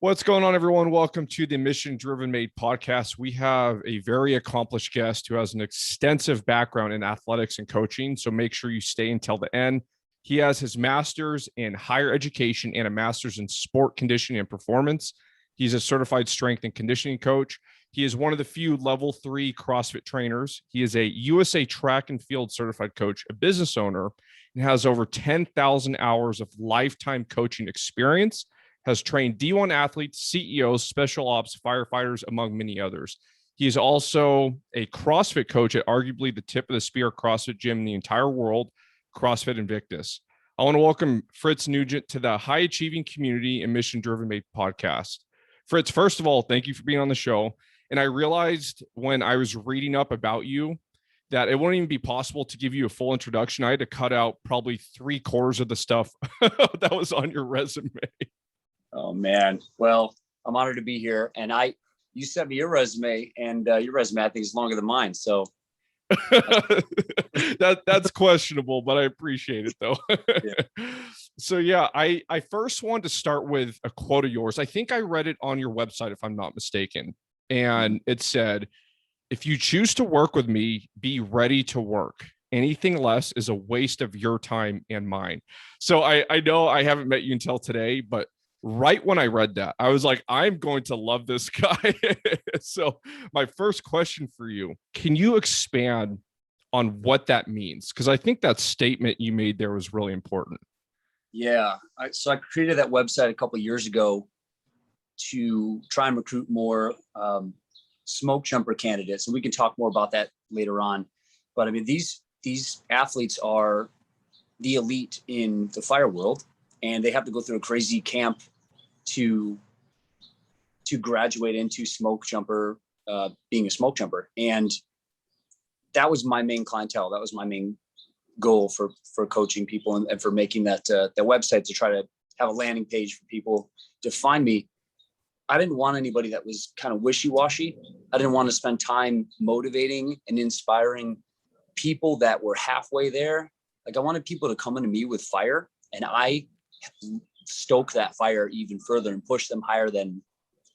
What's going on, everyone? Welcome to the Mission Driven Made podcast. We have a very accomplished guest who has an extensive background in athletics and coaching, so make sure you stay until the end. He has his master's in higher education and a master's in sport conditioning and performance. He's a certified strength and conditioning coach. He is one of the few level 3 CrossFit trainers. He is a USA track and field certified coach, a business owner, and has over 10,000 hours of lifetime coaching experience. Has trained D1 athletes, CEOs, special ops, firefighters, among many others. He is also a CrossFit coach at arguably the tip of the spear CrossFit gym in the entire world, CrossFit Invictus. I want to welcome Fritz Nugent to the High Achieving Community and Mission Driven Made podcast. Fritz, first of all, thank you for being on the show. And I realized when I was reading up about you that it wouldn't even be possible to give you a full introduction. I had to cut out probably 3/4 of the stuff that was on your resume. Oh man. Well, I'm honored to be here. And you sent me your resume, and your resume, I think, is longer than mine. So that's questionable, but I appreciate it though. Yeah. So yeah, I first wanted to start with a quote of yours. I think I read it on your website, if I'm not mistaken. And it said, "If you choose to work with me, be ready to work. Anything less is a waste of your time and mine." So I know I haven't met you until today, but right when I read that, I was like, I'm going to love this guy. So my first question for you, can you expand on what that means? Because I think that statement you made there was really important. Yeah. So I created that website a couple of years ago to try and recruit more smoke jumper candidates. And we can talk more about that later on. But I mean, these athletes are the elite in the fire world, and they have to go through a crazy camp to graduate into smoke jumper, being a smoke jumper. And that was my main clientele. That was my main goal for coaching people and for making that website, to try to have a landing page for people to find me. I didn't want anybody that was kind of wishy-washy. I didn't want to spend time motivating and inspiring people that were halfway there. Like, I wanted people to come into me with fire, and I stoke that fire even further and push them higher than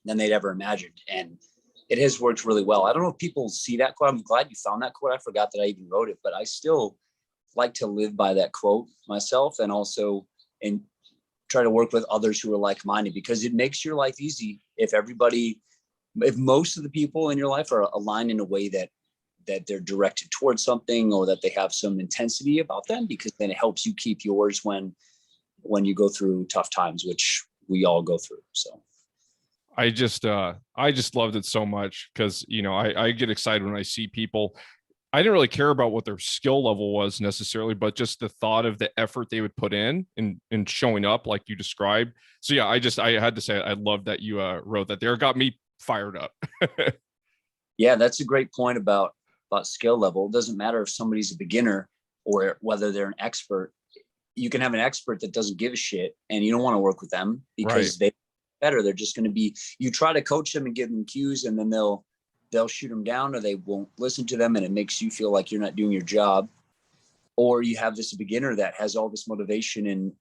they'd ever imagined. And it has worked really well. I don't know if people see that quote. I'm glad you found that quote. I forgot that I even wrote it, but I still like to live by that quote myself, and also try to work with others who are like-minded, because it makes your life easy if most of the people in your life are aligned in a way that they're directed towards something, or that they have some intensity about them, because then it helps you keep yours when you go through tough times, which we all go through. So I just loved it so much, because, I get excited when I see people. I didn't really care about what their skill level was necessarily, but just the thought of the effort they would put in showing up like you described. So yeah, I had to say, I love that you wrote that there. It got me fired up. Yeah, that's a great point about skill level. It doesn't matter if somebody's a beginner or whether they're an expert. You can have an expert that doesn't give a shit, and you don't want to work with them because they're better. They're just going to be, you try to coach them and give them cues, and then they'll shoot them down, or they won't listen to them. And it makes you feel like you're not doing your job. Or you have this beginner that has all this motivation,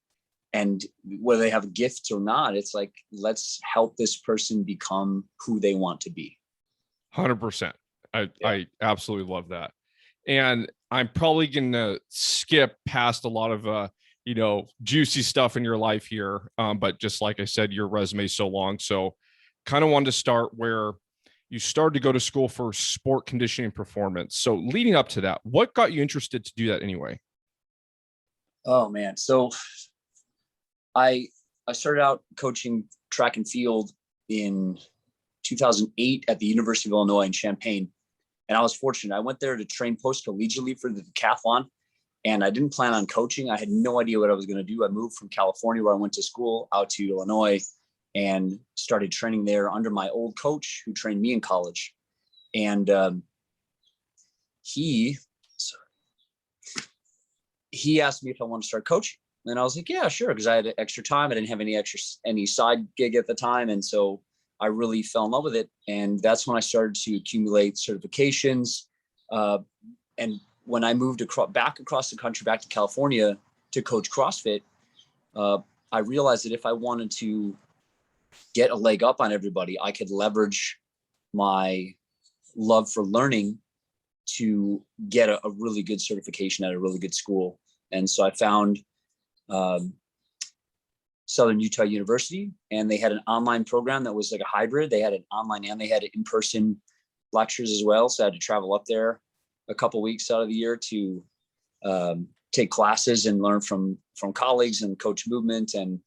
and whether they have gifts or not, it's like, let's help this person become who they want to be. 100%. I absolutely love that. And I'm probably going to skip past a lot of, juicy stuff in your life here. But just like I said, your resume is so long. So kind of wanted to start where you started to go to school for sport conditioning and performance. So leading up to that, what got you interested to do that anyway? Oh man. So I started out coaching track and field in 2008 at the University of Illinois in Champaign. And I was fortunate. I went there to train post-collegiately for the decathlon, and I didn't plan on coaching. I had no idea what I was going to do. I moved from California, where I went to school, out to Illinois, and started training there under my old coach who trained me in college. And he asked me if I wanted to start coaching. And I was like, yeah, sure. Because I had extra time. I didn't have any side gig at the time. And so I really fell in love with it. And that's when I started to accumulate certifications. And when I moved back across the country, back to California to coach CrossFit, I realized that if I wanted to get a leg up on everybody, I could leverage my love for learning to get a really good certification at a really good school. And so I found Southern Utah University, and they had an online program that was like a hybrid. They had an online and they had in-person lectures as well. So I had to travel up there a couple of weeks out of the year to take classes and learn from colleagues and coach movement. And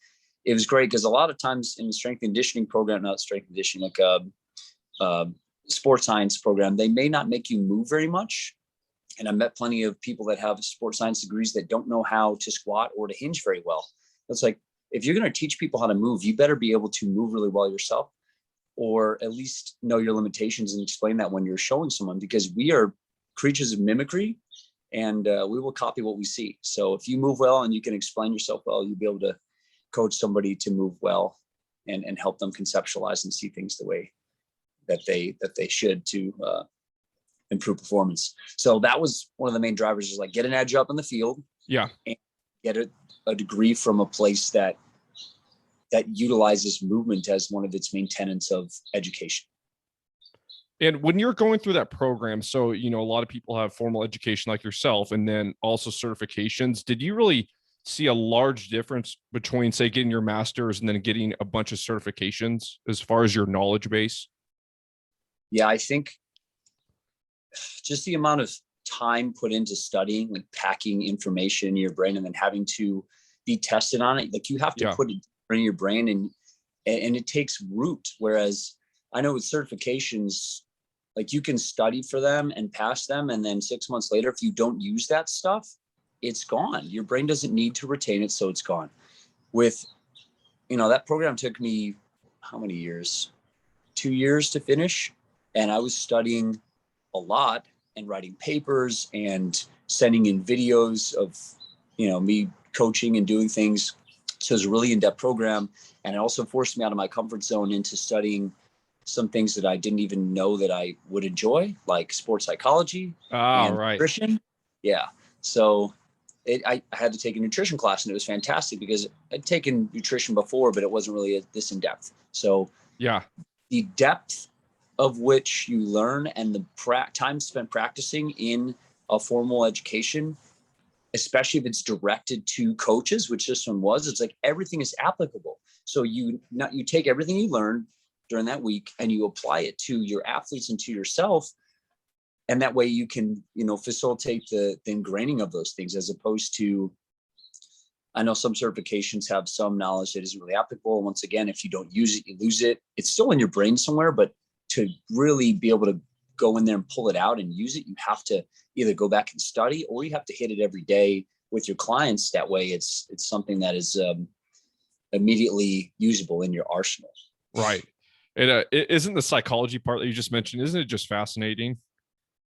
it was great because a lot of times in the strength and conditioning program, not strength and conditioning, like sports science program, they may not make you move very much. And I met plenty of people that have sports science degrees that don't know how to squat or to hinge very well. It's like, if you're going to teach people how to move, you better be able to move really well yourself, or at least know your limitations and explain that when you're showing someone, because we are creatures of mimicry, and we will copy what we see. So if you move well and you can explain yourself well, you'll be able to coach somebody to move well and help them conceptualize and see things the way that they should to improve performance. So that was one of the main drivers, is like get an edge up in the field. Yeah. And get a degree from a place that utilizes movement as one of its main tenets of education. And when you're going through that program, so, a lot of people have formal education like yourself, and then also certifications. Did you really see a large difference between, say, getting your master's and then getting a bunch of certifications as far as your knowledge base? Yeah, I think just the amount of time put into studying, like packing information in your brain and then having to be tested on it. Like you have to put it in your brain and it takes root. Whereas I know with certifications, like you can study for them and pass them. And then 6 months later, if you don't use that stuff, it's gone. Your brain doesn't need to retain it. So it's gone. With, that program took me how many years? 2 years to finish. And I was studying a lot and writing papers and sending in videos of, me coaching and doing things. So it was a really in-depth program. And it also forced me out of my comfort zone into studying some things that I didn't even know that I would enjoy, like sports psychology and nutrition. Yeah. So I had to take a nutrition class, and it was fantastic because I'd taken nutrition before, but it wasn't really this in-depth. So the depth of which you learn and the time spent practicing in a formal education, especially if it's directed to coaches, which this one was, it's like everything is applicable. So you take everything you learn during that week and you apply it to your athletes and to yourself. And that way you can, facilitate the ingraining of those things, as opposed to, I know some certifications have some knowledge that isn't really applicable. Once again, if you don't use it, you lose it. It's still in your brain somewhere, but to really be able to go in there and pull it out and use it, you have to either go back and study, or you have to hit it every day with your clients. That way it's something that is immediately usable in your arsenal. Right. It isn't the psychology part that you just mentioned. Isn't it just fascinating?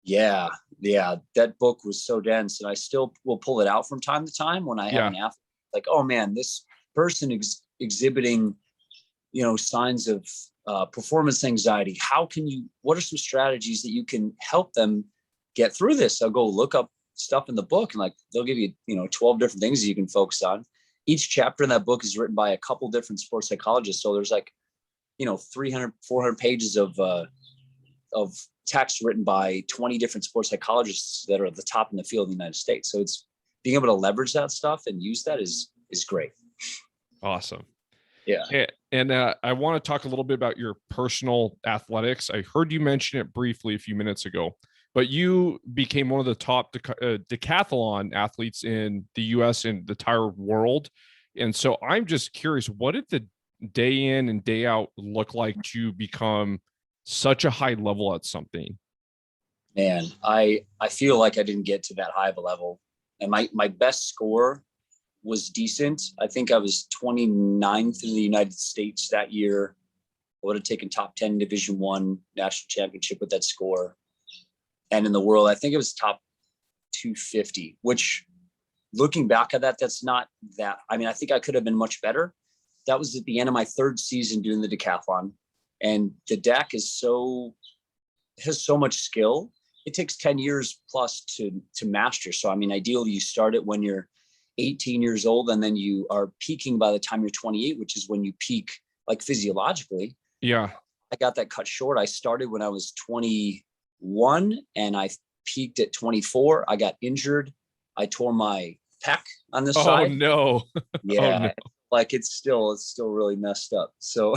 Yeah. That book was so dense, and I still will pull it out from time to time when I have an athlete. Like, oh man, this person exhibiting, signs of performance anxiety. What are some strategies that you can help them get through this? I'll go look up stuff in the book, and like, they'll give you, 12 different things that you can focus on. Each chapter in that book is written by a couple different sports psychologists. So there's like, 300, 400 pages of text written by 20 different sports psychologists that are at the top in the field in the United States. So it's being able to leverage that stuff and use that is great. Awesome. Yeah. And I want to talk a little bit about your personal athletics. I heard you mention it briefly a few minutes ago, but you became one of the top decathlon athletes in the US and the entire world. And so I'm just curious, what did the day in and day out look like to become such a high level at something? Man, I feel like I didn't get to that high of a level. And my best score was decent. I think I was 29th in the United States that year. I would have taken top 10 Division I national championship with that score. And in the world, I think it was top 250, which, looking back at that, that's not that. I mean, I think I could have been much better. That was at the end of my third season doing the decathlon. And the deck has so much skill. It takes 10 years plus to master. So, I mean, ideally you start it when you're 18 years old, and then you are peaking by the time you're 28, which is when you peak like physiologically. Yeah. I got that cut short. I started when I was 21 and I peaked at 24. I got injured. I tore my pec on this side. Oh no. Yeah. Oh, no. Like it's still really messed up. So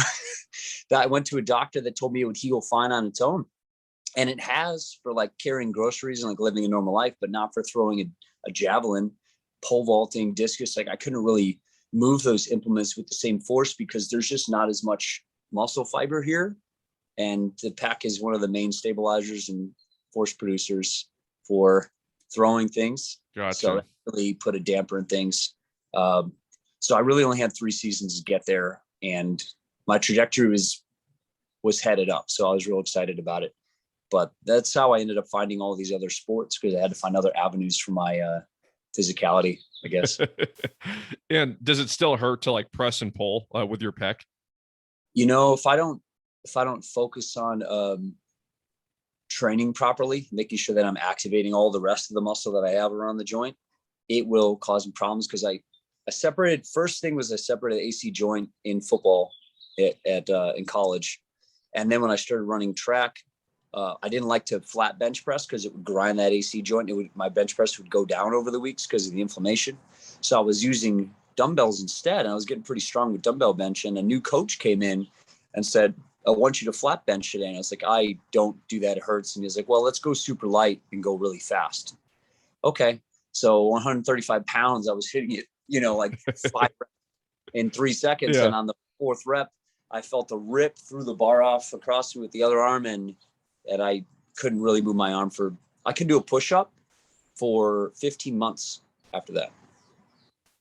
that I went to a doctor that told me it would heal fine on its own. And it has for like carrying groceries and like living a normal life, but not for throwing a javelin, pole vaulting, discus. Like I couldn't really move those implements with the same force because there's just not as much muscle fiber here. And the pec is one of the main stabilizers and force producers for throwing things. Gotcha. So it really put a damper in things. So I really only had 3 seasons to get there, and my trajectory was headed up. So I was real excited about it. But that's how I ended up finding all these other sports, because I had to find other avenues for my physicality, I guess. And does it still hurt to like press and pull with your pec? You know, if I don't focus on training properly, making sure that I'm activating all the rest of the muscle that I have around the joint, it will cause me problems. Because I separated, first thing was I separated the AC joint in football in college. And then when I started running track, I didn't like to flat bench press because it would grind that AC joint. My bench press would go down over the weeks because of the inflammation. So I was using dumbbells instead, and I was getting pretty strong with dumbbell bench. And a new coach came in and said, I want you to flat bench today. And I was like, I don't do that. It hurts. And he's like, well, let's go super light and go really fast. Okay. So 135 pounds, I was hitting it, like 5 reps in 3 seconds. Yeah. And on the 4th rep, I felt a rip through the bar off across with the other arm. And I couldn't really move my arm I could do a push-up for 15 months after that.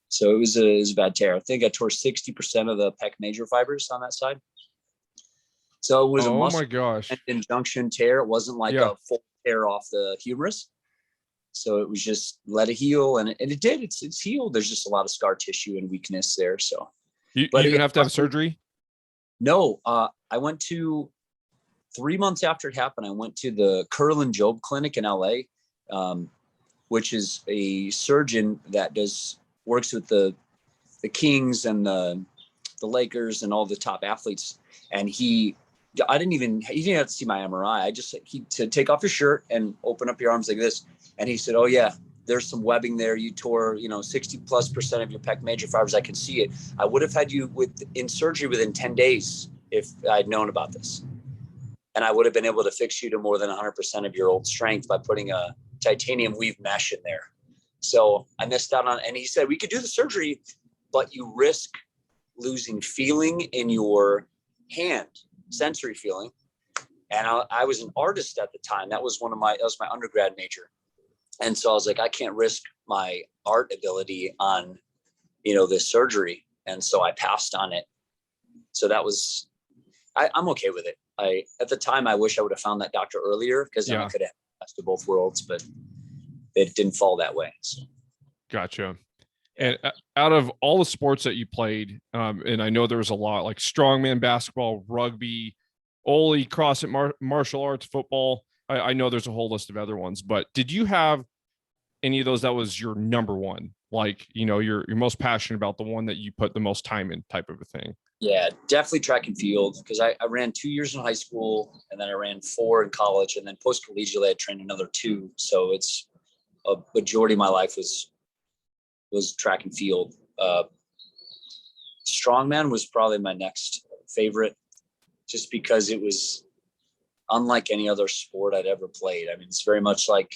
So it was a bad tear. I think I tore 60% of the pec major fibers on that side. So it was a muscle junction tear. It wasn't like a full tear off the humerus. So it was just let it heal, and it did. It's healed. There's just a lot of scar tissue and weakness there. So you didn't have to have surgery? No, I went to 3 months after it happened. I went to the Curl and Job Clinic in LA, which is a surgeon that works with the Kings and the Lakers and all the top athletes. And he didn't have to see my MRI. He said, take off your shirt and open up your arms like this. And he said, oh yeah, there's some webbing there. You tore, 60+% of your pec major fibers. I can see it. I would have had you in surgery within 10 days if I'd known about this. And I would have been able to fix you to more than 100% of your old strength by putting a titanium weave mesh in there. So I missed out on, and he said, we could do the surgery, but you risk losing feeling in your hand, sensory feeling. And I was an artist at the time. That was my undergrad major. And so I was like, I can't risk my art ability on, this surgery. And so I passed on it. So that was, I'm okay with it. At the time, I wish I would have found that doctor earlier, because then I could have best of both worlds, but it didn't fall that way. So. Gotcha. And out of all the sports that you played, and I know there was a lot like strongman, basketball, rugby, Oli, CrossFit, martial arts, football. I know there's a whole list of other ones, but did you have any of those that was your number one? Like, you're most passionate about, the one that you put the most time in, type of a thing? Yeah, definitely track and field, because I ran 2 years in high school, and then I ran 4 in college, and then post-collegiately I trained another 2. So it's a majority of my life was track and field. Strongman was probably my next favorite, just because it was unlike any other sport I'd ever played. I mean, it's very much like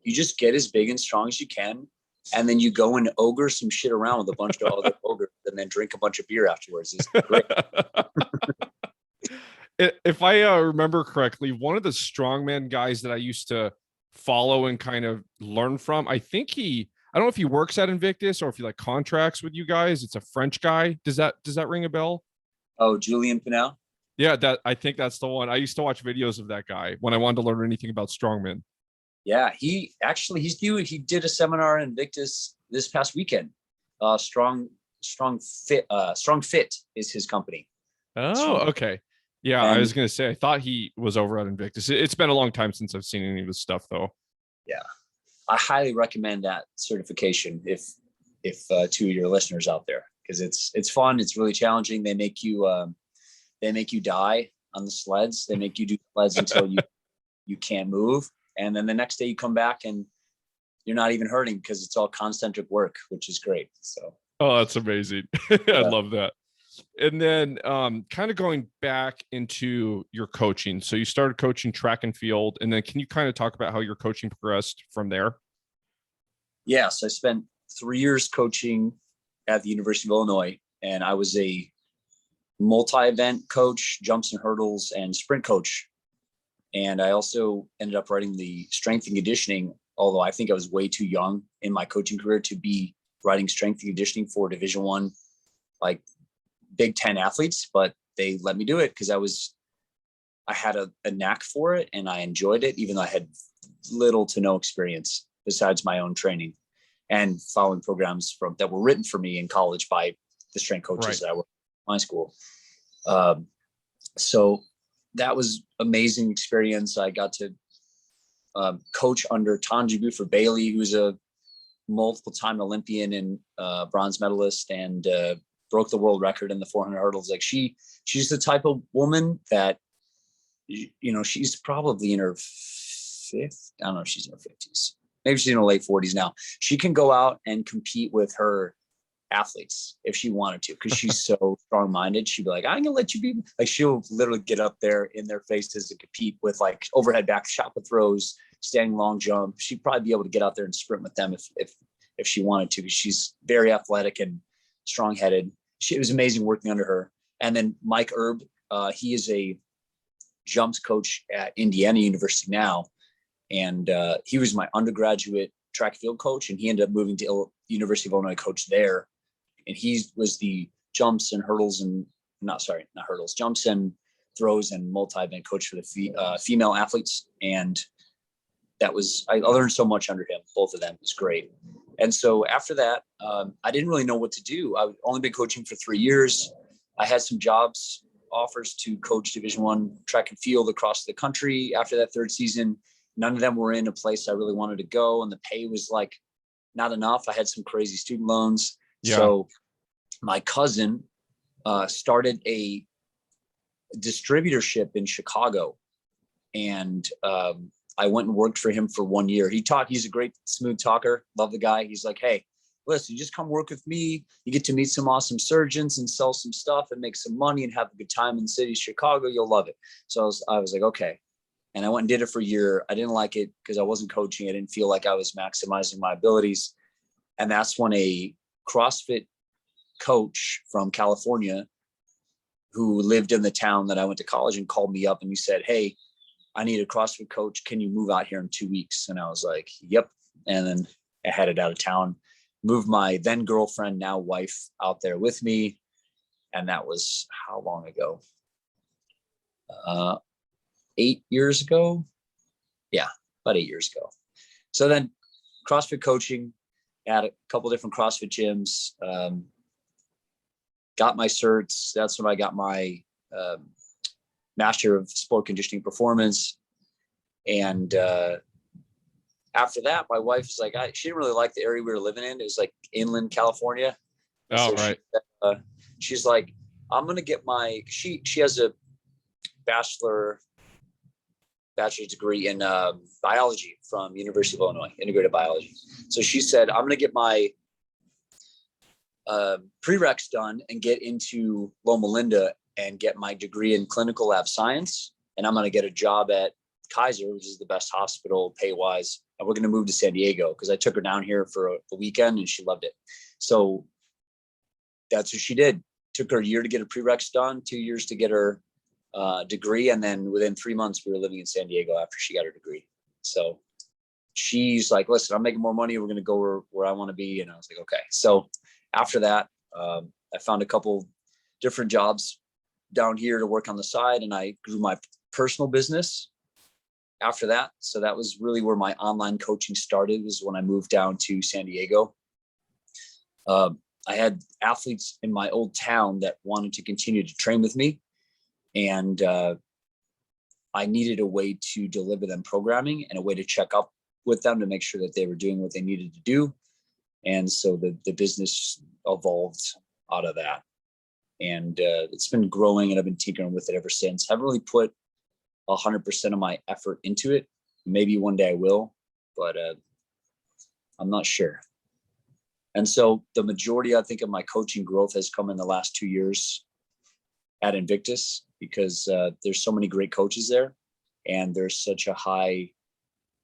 you just get as big and strong as you can, and then you go and ogre some shit around with a bunch of other ogres, and then drink a bunch of beer afterwards. It's great. If I remember correctly, one of the strongman guys that I used to follow and kind of learn from, I don't know if he works at Invictus or if he like contracts with you guys. It's a French guy. Does that ring a bell? Oh, Julien Pinel. Yeah, I think that's the one. I used to watch videos of that guy when I wanted to learn anything about strongman. Yeah, he did a seminar in Invictus this past weekend. Strong Fit is his company. Oh, okay. Yeah, I was going to say, I thought he was over at Invictus. It's been a long time since I've seen any of his stuff, though. Yeah, I highly recommend that certification if to your listeners out there, because it's fun. It's really challenging. They make you They make you die on the sleds. They make you do sleds until you can't move. And then the next day you come back and you're not even hurting because it's all concentric work, which is great. So. Oh, that's amazing. I love that. And then kind of going back into your coaching. So you started coaching track and field, and then can you kind of talk about how your coaching progressed from there? Yes, I spent 3 years coaching at the University of Illinois, and I was a multi-event coach, jumps and hurdles, and sprint coach. And I also ended up writing the strength and conditioning, although I think I was way too young in my coaching career to be writing strength and conditioning for Division I, like Big Ten athletes, but they let me do it because I had a knack for it and I enjoyed it, even though I had little to no experience besides my own training and following programs that were written for me in college by the strength coaches that I worked in my school. So that was amazing experience. I got to coach under Tanja Buford Bailey, who's a multiple-time Olympian and bronze medalist, and broke the world record in the 400 hurdles. Like she's the type of woman that, she's probably in her fifth. I don't know if she's in her 50s. Maybe she's in her late 40s now. She can go out and compete with her athletes if she wanted to, because she's so strong-minded. She'd be like, I'm gonna let you be, like, she'll literally get up there in their faces and compete with like overhead back shot with throws, standing long jump. She'd probably be able to get out there and sprint with them if she wanted to, because she's very athletic and strong-headed. It was amazing working under her. And then Mike Erb, he is a jumps coach at Indiana University now, and he was my undergraduate track field coach, and he ended up moving to University of Illinois coach there. And he was the jumps and hurdles and jumps and throws and multi-event coach for the female athletes. And I learned so much under him. Both of them. It was great. And so after that, I didn't really know what to do. I've only been coaching for 3 years. I had some jobs offers to coach Division I track and field across the country. After that third season, none of them were in a place I really wanted to go. And the pay was like not enough. I had some crazy student loans. Yeah. So my cousin started a distributorship in Chicago. And I went and worked for him for 1 year. He's a great smooth talker. Love the guy. He's like, hey, listen, you just come work with me. You get to meet some awesome surgeons and sell some stuff and make some money and have a good time in the city of Chicago. You'll love it. So I was like, okay. And I went and did it for a year. I didn't like it because I wasn't coaching. I didn't feel like I was maximizing my abilities. And that's when a CrossFit coach from California who lived in the town that I went to college in called me up, and he said, hey, I need a CrossFit coach. Can you move out here in 2 weeks? And I was like, yep. And then I headed out of town, moved my then girlfriend, now wife, out there with me. And that was how long ago? 8 years ago. Yeah, about 8 years ago. So then CrossFit coaching at a couple different CrossFit gyms, got my certs. That's when I got my Master of Sport Conditioning Performance. And after that, my wife was like, she didn't really like the area we were living in. It was like inland California. Oh, so right. She's like, I'm going to get she has a bachelor's degree in biology from University of Illinois, integrated biology. So she said, I'm going to get my prereqs done and get into Loma Linda and get my degree in clinical lab science. And I'm going to get a job at Kaiser, which is the best hospital pay wise. And we're going to move to San Diego because I took her down here for a weekend and she loved it. So that's what she did. Took her a year to get her prereqs done, 2 years to get her degree. And then within 3 months, we were living in San Diego after she got her degree. So she's like, listen, I'm making more money. We're going to go where I want to be. And I was like, okay. So after that, I found a couple different jobs down here to work on the side, and I grew my personal business after that. So that was really where my online coaching started, was when I moved down to San Diego. I had athletes in my old town that wanted to continue to train with me, and I needed a way to deliver them programming and a way to check up with them to make sure that they were doing what they needed to do. And so the business evolved out of that. And it's been growing, and I've been tinkering with it ever since. Haven't really put 100% of my effort into it. Maybe one day I will, but I'm not sure. And so the majority, I think, of my coaching growth has come in the last 2 years at Invictus, because there's so many great coaches there, and there's such a high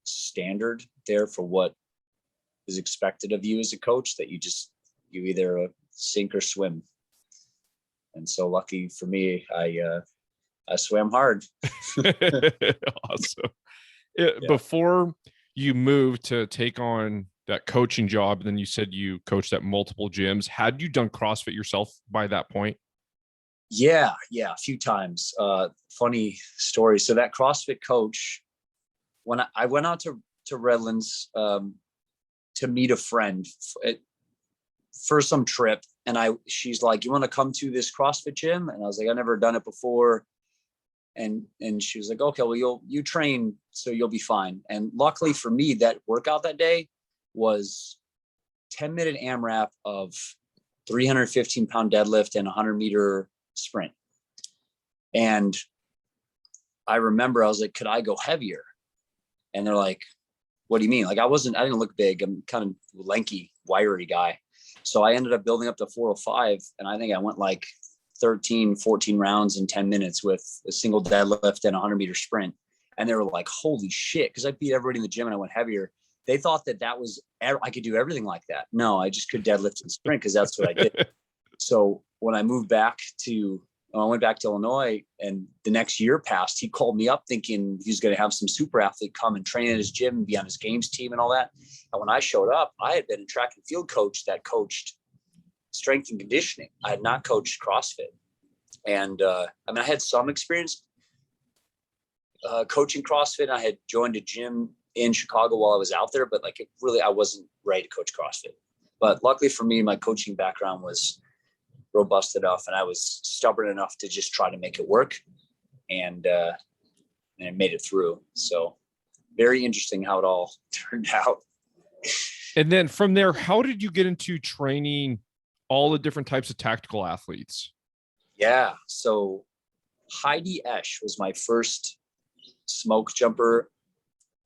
standard there for what is expected of you as a coach that you either sink or swim. And so lucky for me, I swam hard. Awesome. Before you moved to take on that coaching job, and then you said you coached at multiple gyms, had you done CrossFit yourself by that point? Yeah, a few times. Funny story. So that CrossFit coach, when I went out to Redlands to meet a friend for some trip, and she's like, "You want to come to this CrossFit gym?" And I was like, "I've never done it before." And she was like, "Okay, well, you train, so you'll be fine." And luckily for me, that workout that day was 10-minute AMRAP of 315-pound deadlift and 100-meter sprint. And I remember I was like, "Could I go heavier?" And they're like, "What do you mean?" Like, I didn't look big. I'm kind of lanky, wiry guy. So I ended up building up to 405. And I think I went like 13, 14 rounds in 10 minutes with a single deadlift and a 100-meter sprint. And they were like, "Holy shit." Cause I beat everybody in the gym and I went heavier. They thought that was, I could do everything like that. No, I just could deadlift and sprint, cause that's what I did. So when I moved back I went back to Illinois, and the next year passed, he called me up thinking he was going to have some super athlete come and train at his gym and be on his games team and all that. And when I showed up, I had been a track and field coach that coached strength and conditioning. I had not coached CrossFit. And I had some experience coaching CrossFit. I had joined a gym in Chicago while I was out there, but I wasn't ready to coach CrossFit. But luckily for me, my coaching background was robust enough, and I was stubborn enough to just try to make it work, and I made it through. So very interesting how it all turned out. And then from there, how did you get into training all the different types of tactical athletes? Yeah. So Heidi Esch was my first smoke jumper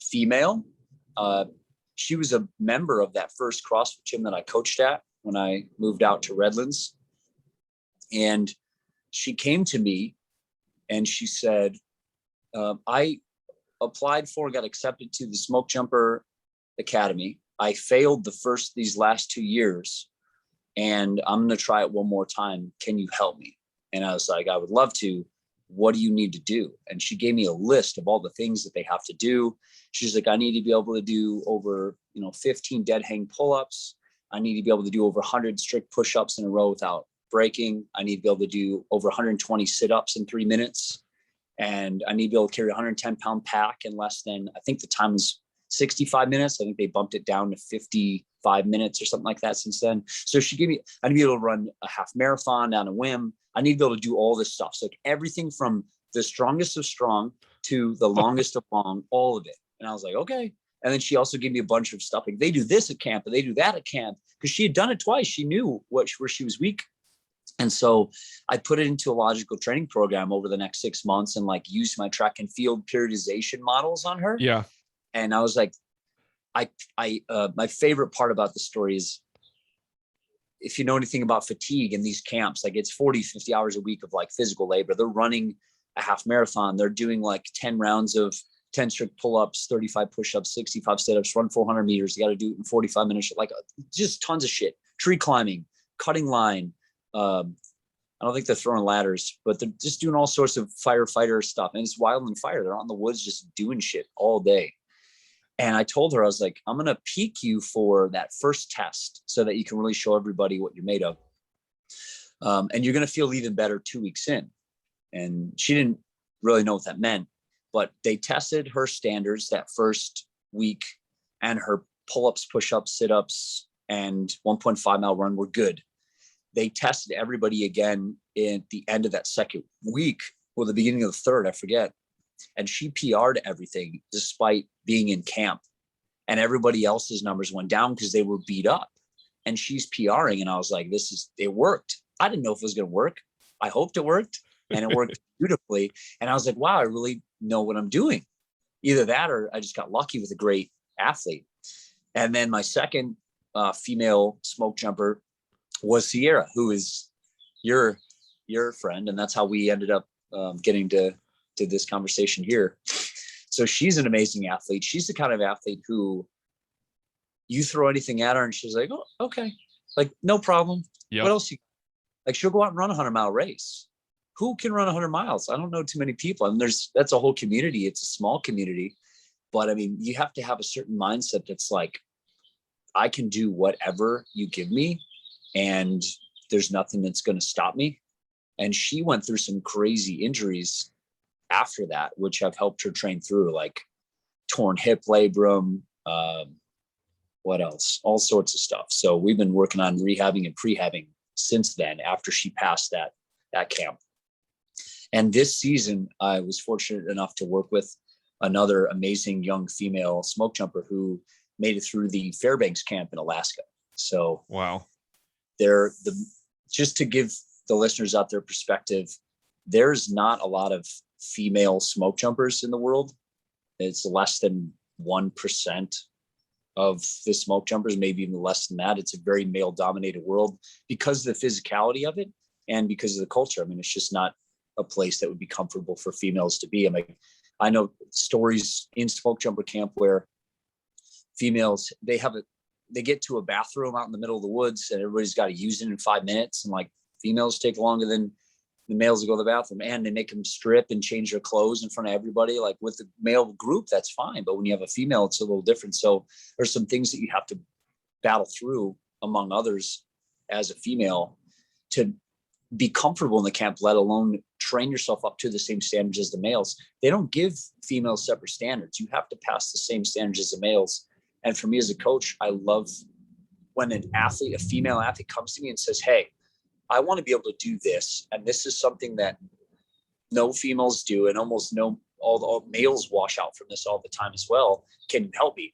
female. She was a member of that first CrossFit gym that I coached at when I moved out to Redlands. And she came to me and she said, I applied for and got accepted to the Smoke Jumper Academy. I failed these last 2 years, and I'm going to try it one more time. Can you help me? And I was like, "I would love to. What do you need to do?" And she gave me a list of all the things that they have to do. She's like, "I need to be able to do over, 15 dead hang pull-ups. I need to be able to do over 100 strict push-ups in a row without breaking. I need to be able to do over 120 sit-ups in 3 minutes. And I need to be able to carry a 110-pound pack in less than, I think the time was 65 minutes. I think they bumped it down to 55 minutes or something like that since then." So she gave me, I need to be able to run a half marathon down a whim. I need to be able to do all this stuff. So everything from the strongest of strong to the longest of long, all of it. And I was like, okay. And then she also gave me a bunch of stuff. Like, they do this at camp and they do that at camp, because she had done it twice. She knew where she was weak. And so I put it into a logical training program over the next 6 months and used my track and field periodization models on her. Yeah. And I was like, my favorite part about the story is, if you know anything about fatigue in these camps, it's 40, 50 hours a week of physical labor. They're running a half marathon. They're doing 10 rounds of 10 strict pull-ups, 35 push-ups, 65 sit-ups, run 400 meters. You got to do it in 45 minutes. Just tons of shit. Tree climbing, cutting line. I don't think they're throwing ladders, but they're just doing all sorts of firefighter stuff. And it's wild and fire. They're out in the woods just doing shit all day. And I told her, I was like, "I'm going to peak you for that first test so that you can really show everybody what you're made of. And you're going to feel even better 2 weeks in." And she didn't really know what that meant, but they tested her standards that first week, and her pull-ups, push-ups, sit-ups, and 1.5 mile run were good. They tested everybody again at the end of that second week, or the beginning of the third, I forget. And she PR'd everything despite being in camp, and everybody else's numbers went down because they were beat up, and she's PRing. And I was like, it worked. I didn't know if it was going to work. I hoped it worked, and it worked beautifully. And I was like, wow, I really know what I'm doing. Either that or I just got lucky with a great athlete. And then my second female smoke jumper was Sierra, who is your friend. And that's how we ended up getting to this conversation here. So she's an amazing athlete. She's the kind of athlete who you throw anything at her and she's like, oh, okay. Like, no problem. Yep. What else? Like, she'll go out and run a 100-mile race. Who can run 100 miles? I don't know too many people. I mean, that's a whole community. It's a small community, but I mean, you have to have a certain mindset that's like, I can do whatever you give me and there's nothing that's going to stop me. And she went through some crazy injuries after that, which have helped her train through, like torn hip labrum, what else? All sorts of stuff. So we've been working on rehabbing and prehabbing since then, after she passed that camp. And this season, I was fortunate enough to work with another amazing young female smoke jumper who made it through the Fairbanks camp in Alaska. So wow, just to give the listeners out their perspective, there's not a lot of female smoke jumpers in the world. It's less than 1% of the smoke jumpers, maybe even less than that. It's a very male dominated world because of the physicality of it and because of the culture. I mean, it's just not a place that would be comfortable for females to be. I mean, I know stories in smoke jumper camp where females, they get to a bathroom out in the middle of the woods and everybody's got to use it in 5 minutes. And like, females take longer than the males to go to the bathroom, and they make them strip and change their clothes in front of everybody. Like with the male group, that's fine. But when you have a female, it's a little different. So there's some things that you have to battle through, among others, as a female to be comfortable in the camp, let alone train yourself up to the same standards as the males. They don't give females separate standards. You have to pass the same standards as the males. And for me as a coach, I love when a female athlete comes to me and says, hey, I want to be able to do this. And this is something that no females do. And almost all males wash out from this all the time as well. Can you help me?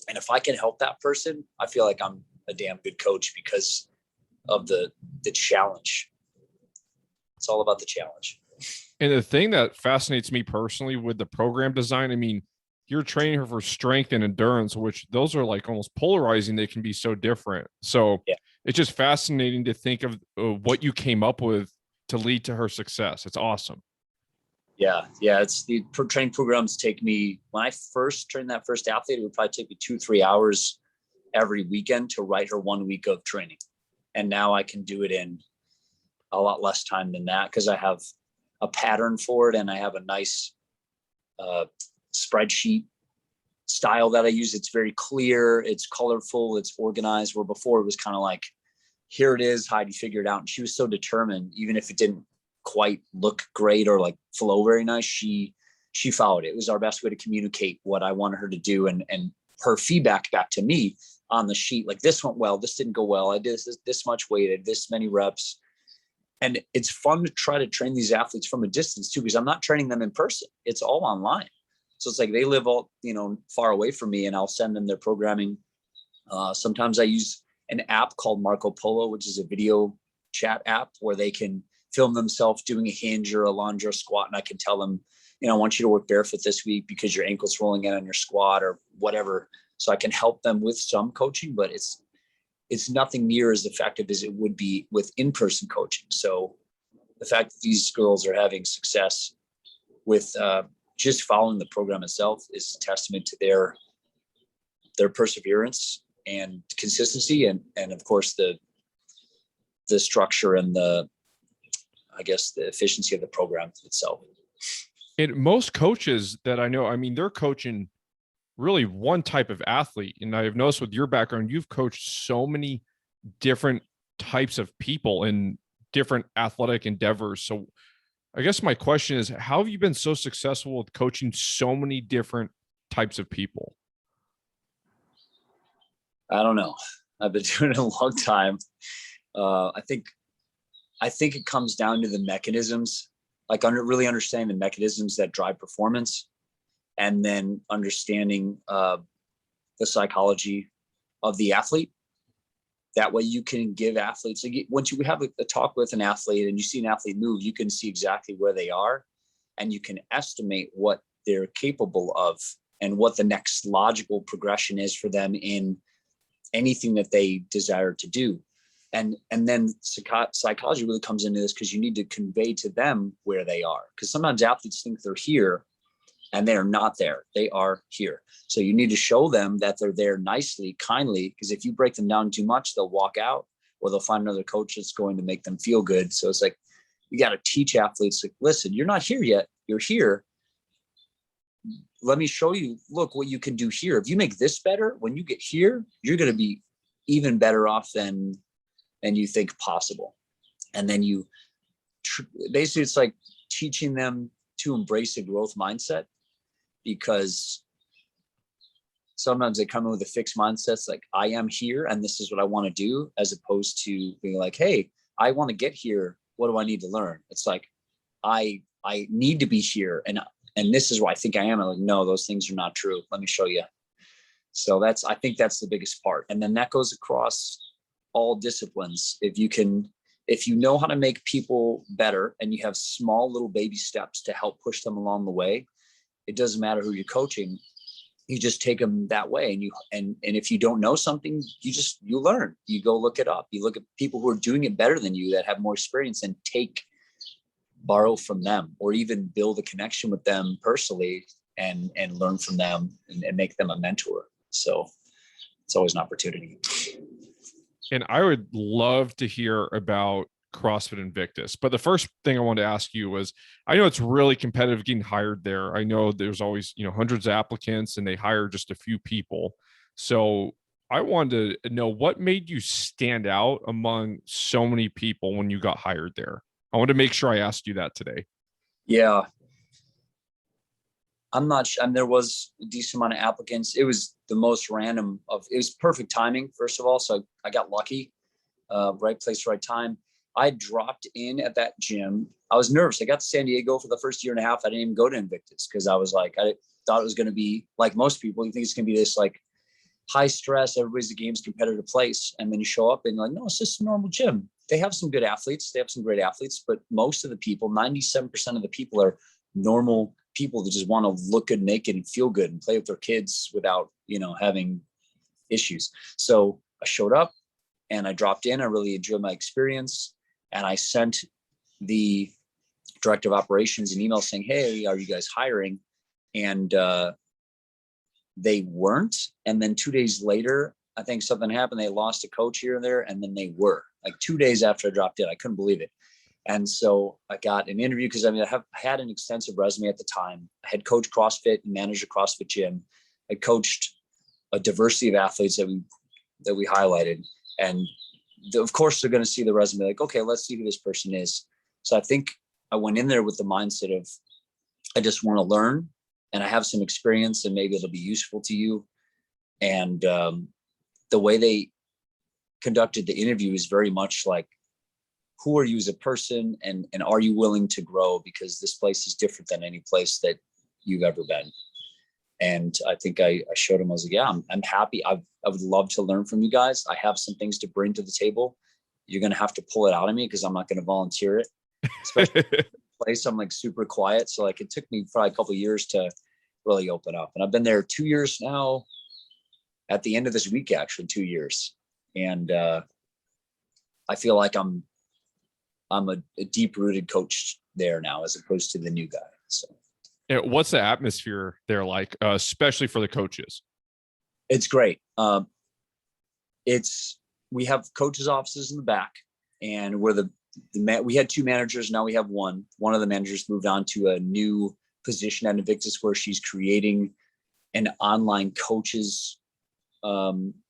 And if I can help that person, I feel like I'm a damn good coach because of the challenge. It's all about the challenge. And the thing that fascinates me personally with the program design, I mean, you're training her for strength and endurance, which those are like almost polarizing. They can be so different. So yeah, it's just fascinating to think of what you came up with to lead to her success. It's awesome. Yeah. It's the training programs take me, when I first trained that first athlete, it would probably take me 2-3 hours every weekend to write her 1 week of training. And now I can do it in a lot less time than that because I have a pattern for it and I have a nice spreadsheet style that I use. It's very clear, it's colorful, it's organized, where before it was kind of like, here it is, Heidi, figure it out. And she was so determined, even if it didn't quite look great or like flow very nice, she followed it. It was our best way to communicate what I wanted her to do, and her feedback back to me on the sheet, like, this went well, this didn't go well, I did this much weight, I did this many reps. And it's fun to try to train these athletes from a distance too, because I'm not training them in person. It's all online. So it's like they live all, far away from me, and I'll send them their programming. Sometimes I use an app called Marco Polo, which is a video chat app where they can film themselves doing a hinge or a lunge or a squat. And I can tell them, I want you to work barefoot this week because your ankle's rolling in on your squat or whatever. So I can help them with some coaching, but it's nothing near as effective as it would be with in-person coaching. So the fact that these girls are having success with just following the program itself is a testament to their perseverance and consistency, and of course the structure and the efficiency of the program itself. And most coaches that I know, I mean, they're coaching really one type of athlete. And I've noticed with your background, you've coached so many different types of people in different athletic endeavors. So I guess my question is, how have you been so successful with coaching so many different types of people? I don't know. I've been doing it a long time. I think it comes down to the mechanisms, like really understanding the mechanisms that drive performance, and then understanding the psychology of the athlete. That way you can give athletes, like once you have a talk with an athlete and you see an athlete move, you can see exactly where they are and you can estimate what they're capable of and what the next logical progression is for them in anything that they desire to do. And then psychology really comes into this, because you need to convey to them where they are. Because sometimes athletes think they're here and they're not there. They are here. So you need to show them that they're there nicely, kindly, because if you break them down too much, they'll walk out or they'll find another coach that's going to make them feel good. So it's like, you got to teach athletes, like, listen, you're not here yet. You're here. Let me show you, look what you can do here. If you make this better, when you get here, you're going to be even better off than you think possible. And then you basically, it's like teaching them to embrace a growth mindset, because sometimes they come in with a fixed mindset. It's like, I am here and this is what I want to do, as opposed to being like, hey, I want to get here. What do I need to learn? It's like, I need to be here. And this is what I think I am. I'm like, no, those things are not true. Let me show you. So I think that's the biggest part. And then that goes across all disciplines. If you know how to make people better and you have small little baby steps to help push them along the way, it doesn't matter who you're coaching. You just take them that way. And if you don't know something, you learn, you go look it up. You look at people who are doing it better than you, that have more experience, and borrow from them, or even build a connection with them personally and learn from them and make them a mentor. So it's always an opportunity. And I would love to hear about CrossFit Invictus. But the first thing I wanted to ask you was, I know it's really competitive getting hired there. I know there's always, hundreds of applicants and they hire just a few people. So I wanted to know, what made you stand out among so many people when you got hired there? I want to make sure I asked you that today. Yeah. I'm not sure. There was a decent amount of applicants. It was the most random it was perfect timing, first of all. So I got lucky, right place, right time. I dropped in at that gym. I was nervous. I got to San Diego for the first year and a half. I didn't even go to Invictus, because I was like, I thought it was going to be like most people. You think it's going to be this like high stress, everybody's a game's competitive place. And then you show up and you're like, no, it's just a normal gym. They have some good athletes. They have some great athletes, but most of the people, 97% of the people, are normal people that just want to look good naked and feel good and play with their kids without, having issues. So I showed up and I dropped in. I really enjoyed my experience. And I sent the director of operations an email saying, hey, are you guys hiring? And they weren't. And then 2 days later, I think something happened. They lost a coach here and there, and then they were. Like 2 days after I dropped in. I couldn't believe it. And so I got an interview, because I had an extensive resume at the time. I had coached CrossFit and managed a CrossFit gym. I coached a diversity of athletes that we highlighted. And of course, they're going to see the resume like, okay, let's see who this person is. So I think I went in there with the mindset of, I just want to learn, and I have some experience, and maybe it'll be useful to you. And the way they conducted the interview is very much like, who are you as a person, and are you willing to grow? Because this place is different than any place that you've ever been. And I think I showed them, I was like, yeah, I'm happy. I would love to learn from you guys. I have some things to bring to the table. You're going to have to pull it out of me, because I'm not going to volunteer it. Especially in a place I'm like super quiet. So like, it took me probably a couple of years to really open up. And I've been there 2 years now. At the end of this week, actually 2 years. And I feel like I'm a deep-rooted coach there now, as opposed to the new guy. So, what's the atmosphere there like, especially for the coaches? It's great. We have coaches' offices in the back, and we had two managers. Now we have one. One of the managers moved on to a new position at Invictus, where she's creating an online coaches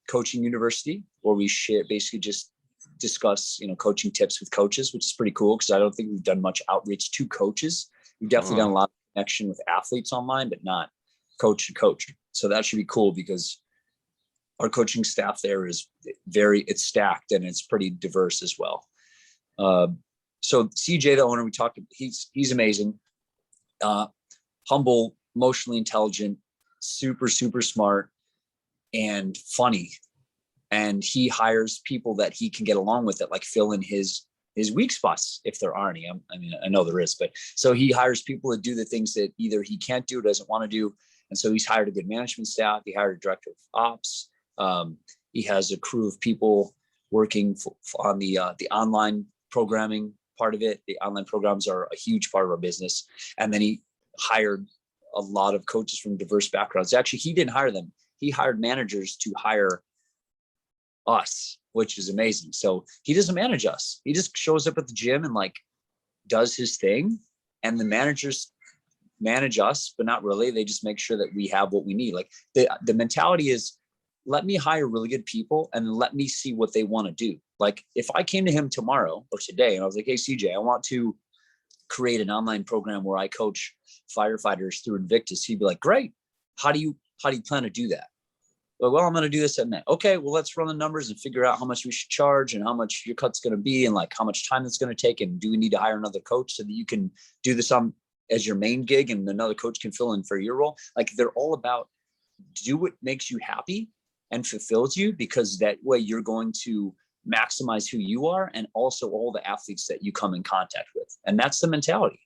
coaching university, where we basically just discuss, coaching tips with coaches, which is pretty cool, because I don't think we've done much outreach to coaches. We've definitely done a lot of connection with athletes online, but not coach to coach. So that should be cool, because our coaching staff there is it's stacked, and it's pretty diverse as well. So CJ, the owner, we talked, he's amazing, humble, emotionally intelligent, super, super smart, and funny. and he hires people that he can get along with that like fill in his weak spots, if there are any. I mean, I know there is, but so he hires people to do the things that either he can't do or doesn't want to do. And so he's hired a good management staff. He hired a director of ops. He has a crew of people working on the online programming part of it. The online programs are a huge part of our business. And then he hired a lot of coaches from diverse backgrounds. Actually, he didn't hire them. He hired managers to hire us, which is amazing. So he doesn't manage us. He just shows up at the gym and like does his thing. And the managers manage us, but not really. They just make sure that we have what we need. Like the mentality is, let me hire really good people and let me see what they want to do. Like if I came to him tomorrow or today and I was like, hey, CJ, I want to create an online program where I coach firefighters through Invictus. He'd be like, great. How do you plan to do that? Well, I'm going to do this and that. Okay, well, let's run the numbers and figure out how much we should charge and how much your cut's going to be and like how much time it's going to take. And do we need to hire another coach so that you can do this on as your main gig and another coach can fill in for your role? Like they're all about do what makes you happy and fulfills you, because that way you're going to maximize who you are and also all the athletes that you come in contact with. And that's the mentality.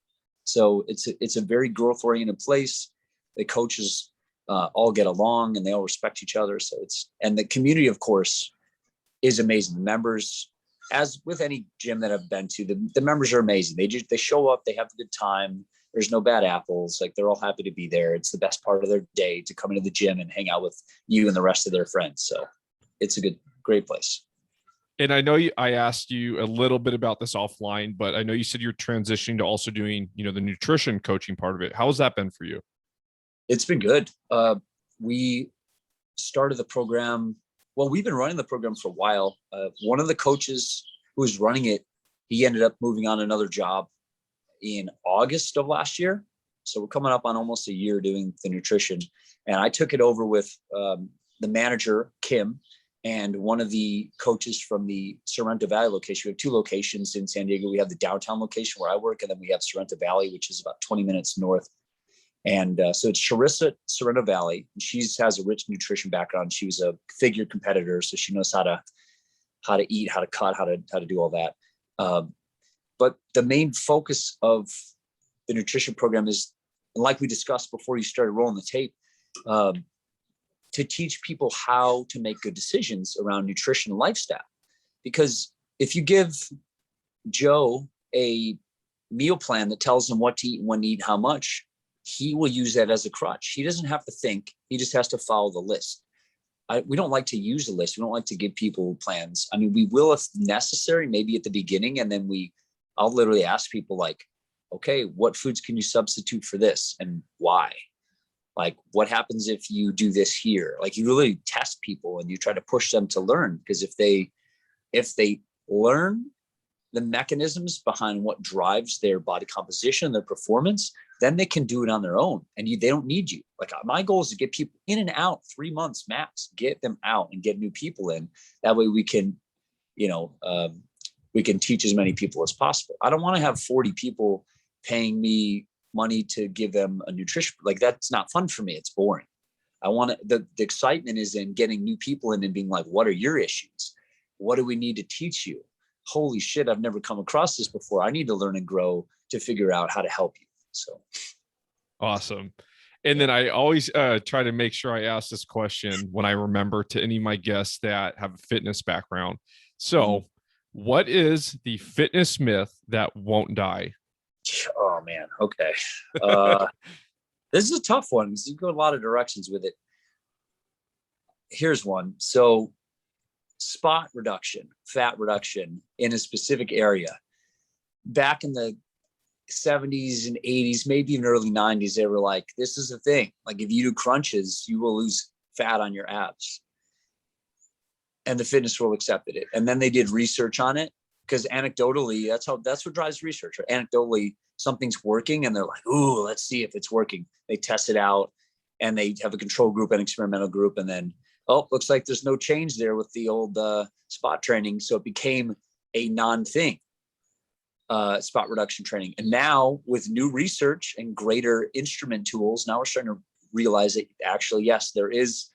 So it's a very growth oriented place. The coaches all get along and they all respect each other. So and the community, of course, is amazing. The members, as with any gym that I've been to, the members are amazing. They show up, they have a good time. There's no bad apples. Like they're all happy to be there. It's the best part of their day to come into the gym and hang out with you and the rest of their friends. So it's a great place. And I know I asked you a little bit about this offline, but I know you said you're transitioning to also doing, the nutrition coaching part of it. How has that been for you? It's been good. We started the program. Well, we've been running the program for a while. One of the coaches who was running it, he ended up moving on another job in August of last year. So we're coming up on almost a year doing the nutrition. And I took it over with the manager, Kim, and one of the coaches from the Sorrento Valley location. We have two locations in San Diego. We have the downtown location where I work, and then we have Sorrento Valley, which is about 20 minutes north. And so it's Charissa, Sorrento Valley. And she has a rich nutrition background. She was a figure competitor, so she knows how to eat, how to cut, how to do all that. But the main focus of the nutrition program is, like we discussed before you started rolling the tape, to teach people how to make good decisions around nutrition and lifestyle. Because if you give Joe a meal plan that tells him what to eat, when to eat, how much, he will use that as a crutch. He doesn't have to think. He just has to follow the list. We don't like to use the list. We don't like to give people plans. I mean, we will if necessary, maybe at the beginning. And then I'll literally ask people like, okay, what foods can you substitute for this and why? Like, what happens if you do this here? Like, you really test people and you try to push them to learn, because if they learn the mechanisms behind what drives their body composition, their performance, then they can do it on their own, and they don't need you. Like, my goal is to get people in and out 3 months max, get them out and get new people in. That way we can, we can teach as many people as possible. I don't want to have 40 people paying me money to give them a nutrition. Like, that's not fun for me. It's boring. I want the excitement is in getting new people in and being like, what are your issues? What do we need to teach you? Holy shit, I've never come across this before. I need to learn and grow to figure out how to help you. So awesome. And then I always try to make sure I ask this question when I remember to any of my guests that have a fitness background. So what is the fitness myth that won't die? Oh man. Okay. This is a tough one because you go a lot of directions with it. Here's one. So spot reduction, fat reduction in a specific area. Back in the 70s and 80s, maybe even early 90s, they were like, this is a thing. Like, if you do crunches, you will lose fat on your abs. And the fitness world accepted it. And then they did research on it, because anecdotally, that's what drives research. Or anecdotally, something's working and they're like, ooh, let's see if it's working. They test it out and they have a control group and experimental group. And then, oh, looks like there's no change there with the old spot training. So it became a non-thing, spot reduction training. And now with new research and greater instrument tools, now we're starting to realize that actually, yes, there is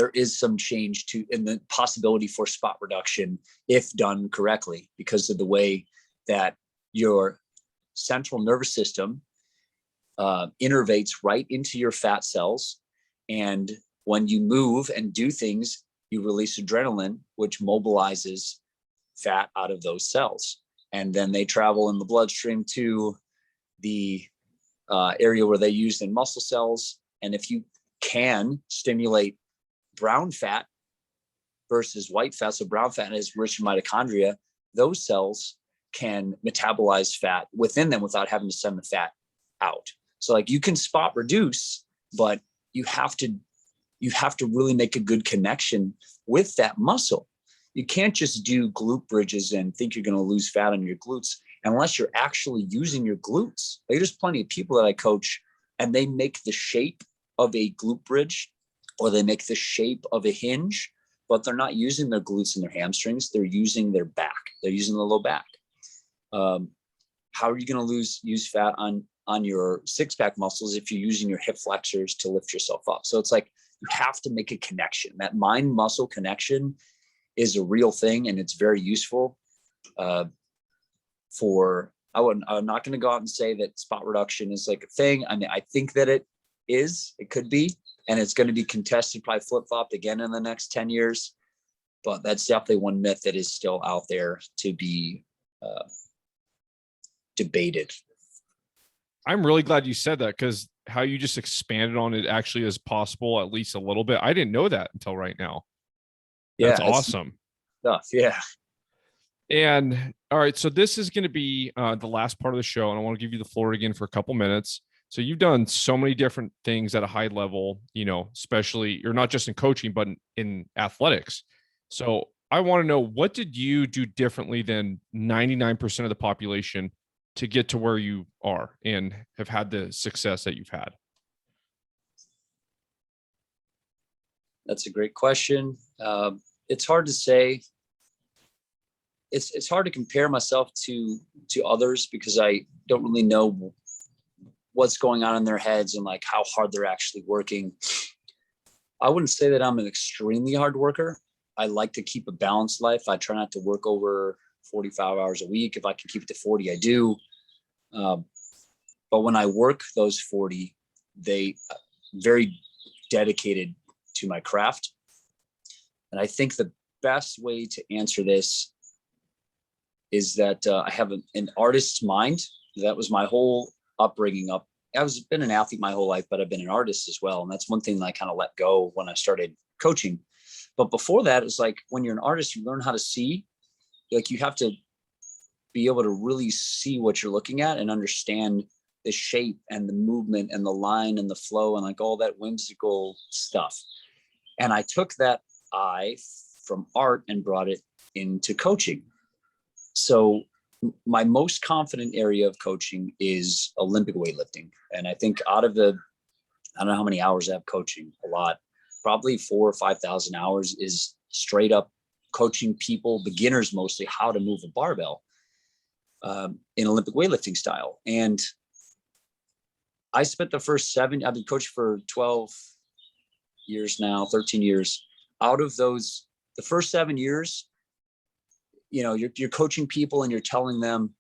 there is some change in the possibility for spot reduction if done correctly, because of the way that your central nervous system innervates right into your fat cells. And when you move and do things, you release adrenaline, which mobilizes fat out of those cells. And then they travel in the bloodstream to the area where they use in muscle cells. And if you can stimulate brown fat versus white fat, so brown fat is rich in mitochondria, those cells can metabolize fat within them without having to send the fat out. So like you can spot reduce, but you have to really make a good connection with that muscle. You can't just do glute bridges and think you're going to lose fat on your glutes unless you're actually using your glutes. Like, there's plenty of people that I coach and they make the shape of a glute bridge or they make the shape of a hinge, but they're not using their glutes and their hamstrings. They're using their back. They're using the low back. How are you going to use fat on your six-pack muscles if you're using your hip flexors to lift yourself up? So it's like you have to make a connection. That mind-muscle connection is a real thing, and it's very useful. I'm not going to go out and say that spot reduction is like a thing. I mean, I think that it could be, and it's going to be contested, probably flip-flopped again in the next 10 years. But that's definitely one myth that is still out there to be debated. I'm really glad you said that, because how you just expanded on it actually is possible, at least a little bit. I didn't know that until right now. That's awesome stuff. Yeah. And all right, so this is going to be the last part of the show, and I want to give you the floor again for a couple minutes. So you've done so many different things at a high level, especially you're not just in coaching, but in athletics. So I want to know, what did you do differently than 99% of the population to get to where you are and have had the success that you've had? That's a great question. It's hard to say. It's hard to compare myself to others because I don't really know what's going on in their heads and like how hard they're actually working. I wouldn't say that I'm an extremely hard worker. I like to keep a balanced life. I try not to work over 45 hours a week. If I can keep it to 40, I do. But when I work those 40, they very dedicated to my craft. And I think the best way to answer this is that I have an artist's mind. That was my whole upbringing. I've been an athlete my whole life, but I've been an artist as well. And that's one thing that I kind of let go when I started coaching. But before that, it's like when you're an artist, you learn how to see. Like you have to be able to really see what you're looking at and understand the shape and the movement and the line and the flow and like all that whimsical stuff. And I took that eye from art and brought it into coaching. So my most confident area of coaching is Olympic weightlifting. And I think out of I don't know how many hours I have coaching, a lot, probably 4,000 or 5,000 hours is straight up coaching people, beginners mostly, how to move a barbell in Olympic weightlifting style. And I spent the first I've been coaching for 12 years now, 13 years. Out of those, the first 7 years, you're coaching people and you're telling them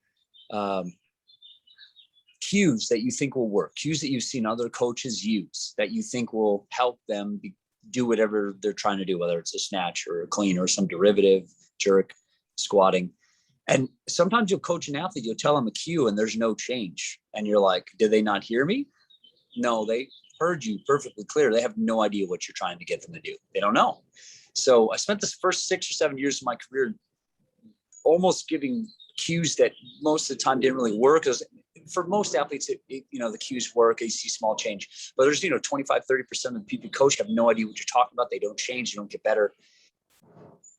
cues that you think will work, cues that you've seen other coaches use that you think will help them do whatever they're trying to do, whether it's a snatch or a clean or some derivative, jerk, squatting. And sometimes you'll coach an athlete, you'll tell them a cue and there's no change. And you're like, did they not hear me? No, they heard you perfectly clear. They have no idea what you're trying to get them to do. They don't know. So I spent this first 6 or 7 years of my career almost giving cues that most of the time didn't really work. Because for most athletes, the cues work, you see small change. But there's, 25, 30% of the people you coach have no idea what you're talking about. They don't change, they don't get better.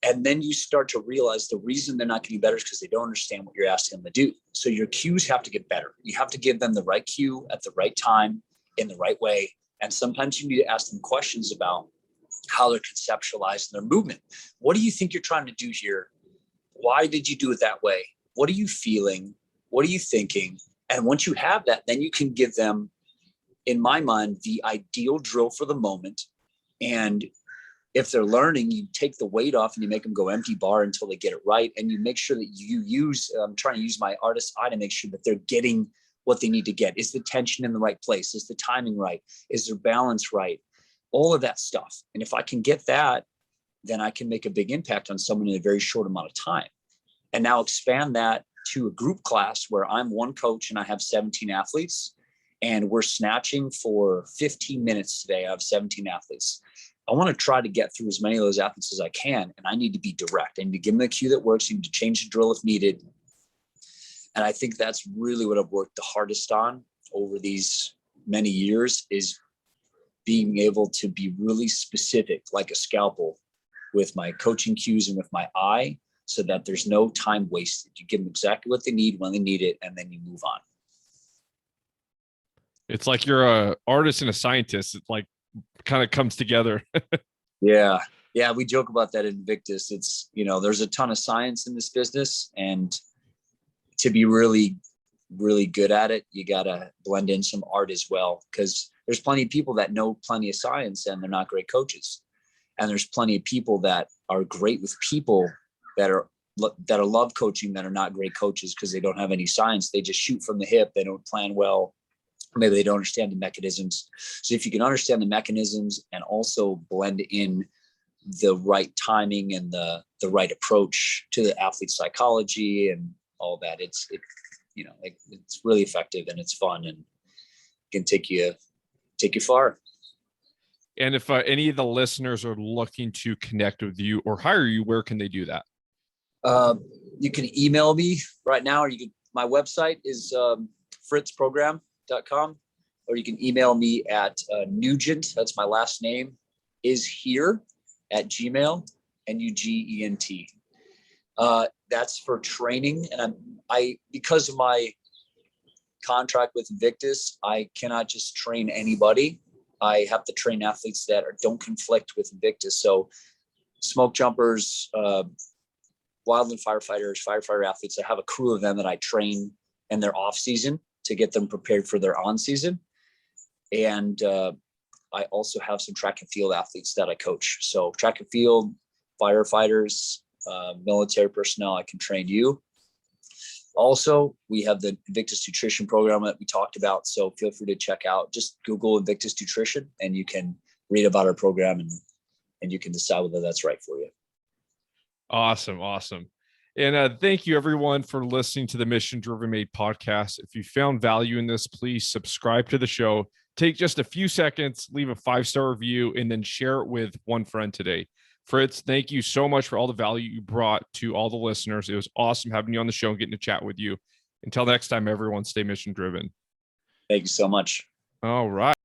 And then you start to realize the reason they're not getting better is because they don't understand what you're asking them to do. So your cues have to get better. You have to give them the right cue at the right time in the right way. And sometimes you need to ask them questions about how they're conceptualizing their movement. What do you think you're trying to do here? Why did you do it that way? What are you feeling? What are you thinking? And once you have that, then you can give them, in my mind, the ideal drill for the moment. And if they're learning, you take the weight off and you make them go empty bar until they get it right. And you make sure that you use, I'm trying to use my artist's eye to make sure that they're getting what they need to get. Is the tension in the right place? Is the timing right? Is their balance right? All of that stuff. And if I can get that, then I can make a big impact on someone in a very short amount of time. And now expand that to a group class where I'm one coach and I have 17 athletes and we're snatching for 15 minutes today. I have 17 athletes. I want to try to get through as many of those athletes as I can. And I need to be direct. I need to give them the cue that works. You need to change the drill if needed. And I think that's really what I've worked the hardest on over these many years, is being able to be really specific, like a scalpel, with my coaching cues and with my eye, so that there's no time wasted. You give them exactly what they need when they need it, and then you move on. It's like you're a artist and a scientist. It like kind of comes together. Yeah. We joke about that in Invictus. It's, there's a ton of science in this business, and to be really, really good at it, you got to blend in some art as well, because there's plenty of people that know plenty of science and they're not great coaches. And there's plenty of people that are great with people that are love coaching that are not great coaches because they don't have any science. They just shoot from the hip. They don't plan well. Maybe they don't understand the mechanisms. So if you can understand the mechanisms and also blend in the right timing and the right approach to the athlete's psychology and all that, it's really effective and it's fun and can take you far. And if any of the listeners are looking to connect with you or hire you, where can they do that? You can email me right now, or my website is fritzprogram.com, or you can email me at Nugent, that's my last name, is here at Gmail, Nugent. That's for training. And I because of my contract with Invictus, I cannot just train anybody. I have to train athletes that don't conflict with Invictus. So smoke jumpers, wildland firefighters, firefighter athletes, I have a crew of them that I train in their off season to get them prepared for their on season. And I also have some track and field athletes that I coach. So track and field, firefighters, military personnel, I can train you. Also, we have the Invictus Nutrition program that we talked about. So feel free to check out, just Google Invictus Nutrition and you can read about our program and you can decide whether that's right for you. Awesome. And thank you everyone for listening to the Mission Driven Made podcast. If you found value in this, please subscribe to the show. Take just a few seconds, leave a 5-star review, and then share it with one friend today. Fritz, thank you so much for all the value you brought to all the listeners. It was awesome having you on the show and getting to chat with you. Until next time, everyone, stay mission driven. Thank you so much. All right.